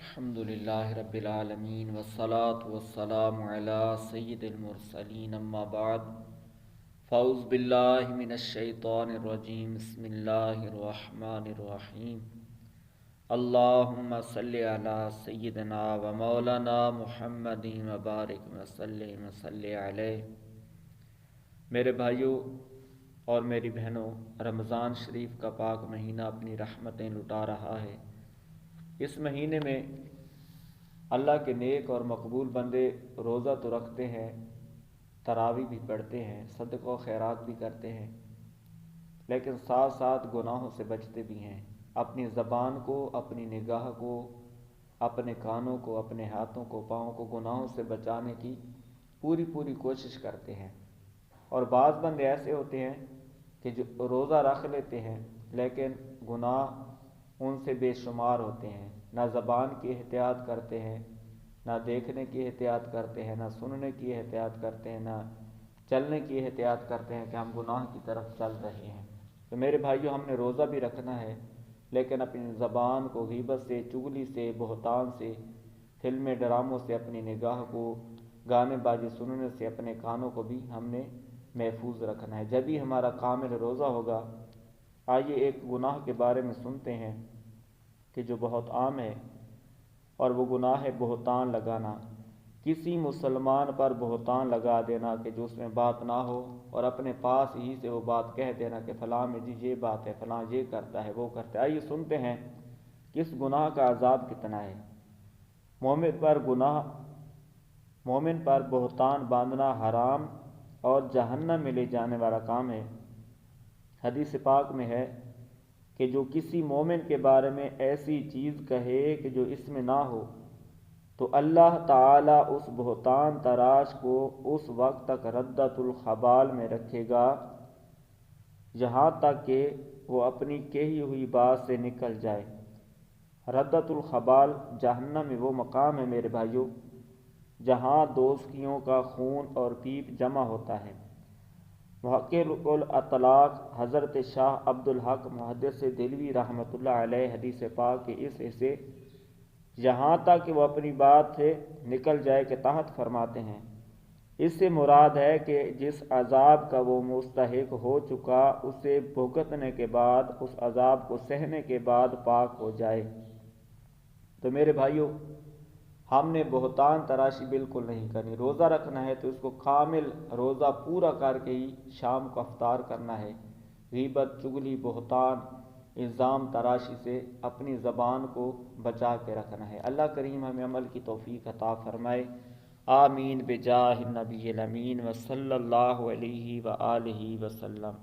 الحمد للہ رب العالمین والصلاة والسلام علی سید المرسلین اما بعد فاعوذ باللہ من الشیطان الرجیم بسم اللہ الرحمن الرحیم اللہم صلی علی سیدنا و مولانا محمد وبارک وسلم وصلی علیہ۔ میرے بھائیوں اور میری بہنوں، رمضان شریف کا پاک مہینہ اپنی رحمتیں لٹا رہا ہے۔ اس مہینے میں اللہ کے نیک اور مقبول بندے روزہ تو رکھتے ہیں، تراویح بھی پڑھتے ہیں، صدقہ و خیرات بھی کرتے ہیں، لیکن ساتھ ساتھ گناہوں سے بچتے بھی ہیں۔ اپنی زبان کو، اپنی نگاہ کو، اپنے کانوں کو، اپنے ہاتھوں کو، پاؤں کو گناہوں سے بچانے کی پوری کوشش کرتے ہیں۔ اور بعض بندے ایسے ہوتے ہیں کہ جو روزہ رکھ لیتے ہیں لیکن گناہ ان سے بے شمار ہوتے ہیں، نہ زبان کی احتیاط کرتے ہیں، نہ دیکھنے کی احتیاط کرتے ہیں، نہ سننے کی احتیاط کرتے ہیں، نہ چلنے کی احتیاط کرتے ہیں کہ ہم گناہ کی طرف چل رہے ہیں۔ تو میرے بھائیوں، ہم نے روزہ بھی رکھنا ہے لیکن اپنی زبان کو غیبت سے، چغلی سے، بہتان سے، فلمیں ڈراموں سے، اپنی نگاہ کو، گانے بازی سننے سے اپنے کانوں کو بھی ہم نے محفوظ رکھنا ہے، جب ہی ہمارا کامل روزہ ہوگا۔ آئیے ایک گناہ کے بارے میں سنتے ہیں کہ جو بہت عام ہے، اور وہ گناہ ہے بہتان لگانا۔ کسی مسلمان پر بہتان لگا دینا کہ جو اس میں بات نہ ہو، اور اپنے پاس ہی سے وہ بات کہہ دینا کہ فلاں میں جی یہ بات ہے، فلاں یہ کرتا ہے، وہ کرتا ہے۔ آئیے سنتے ہیں کہ اس گناہ کا عذاب کتنا ہے۔ مومن پر بہتان باندھنا حرام اور جہنم میں لے جانے والا کام ہے۔ حدیث پاک میں ہے کہ جو کسی مومن کے بارے میں ایسی چیز کہے کہ جو اس میں نہ ہو، تو اللہ تعالیٰ اس بہتان تراش کو اس وقت تک ردۃ الخبال میں رکھے گا یہاں تک کہ وہ اپنی کہی ہوئی بات سے نکل جائے۔ ردۃ الخبال جہنم میں وہ مقام ہے میرے بھائیوں جہاں دوزخیوں کا خون اور پیپ جمع ہوتا ہے۔ محقق الاطلاق حضرت شاہ عبدالحق محدث دہلوی رحمۃ اللہ علیہ حدیث پاک کے اس حصے یہاں تک کہ وہ اپنی بات سے نکل جائے کے تحت فرماتے ہیں، اس سے مراد ہے کہ جس عذاب کا وہ مستحق ہو چکا، اسے بھگتنے کے بعد، اس عذاب کو سہنے کے بعد پاک ہو جائے۔ تو میرے بھائیوں، ہم نے بہتان تراشی بالکل نہیں کرنی۔ روزہ رکھنا ہے تو اس کو کامل روزہ پورا کر کے ہی شام کو افطار کرنا ہے۔ غیبت، چغلی، بہتان، الزام تراشی سے اپنی زبان کو بچا کے رکھنا ہے۔ اللہ کریم ہمیں عمل کی توفیق عطا فرمائے، آمین بجاہ النبی الامین وصلی اللہ علیہ وآلہ وسلم۔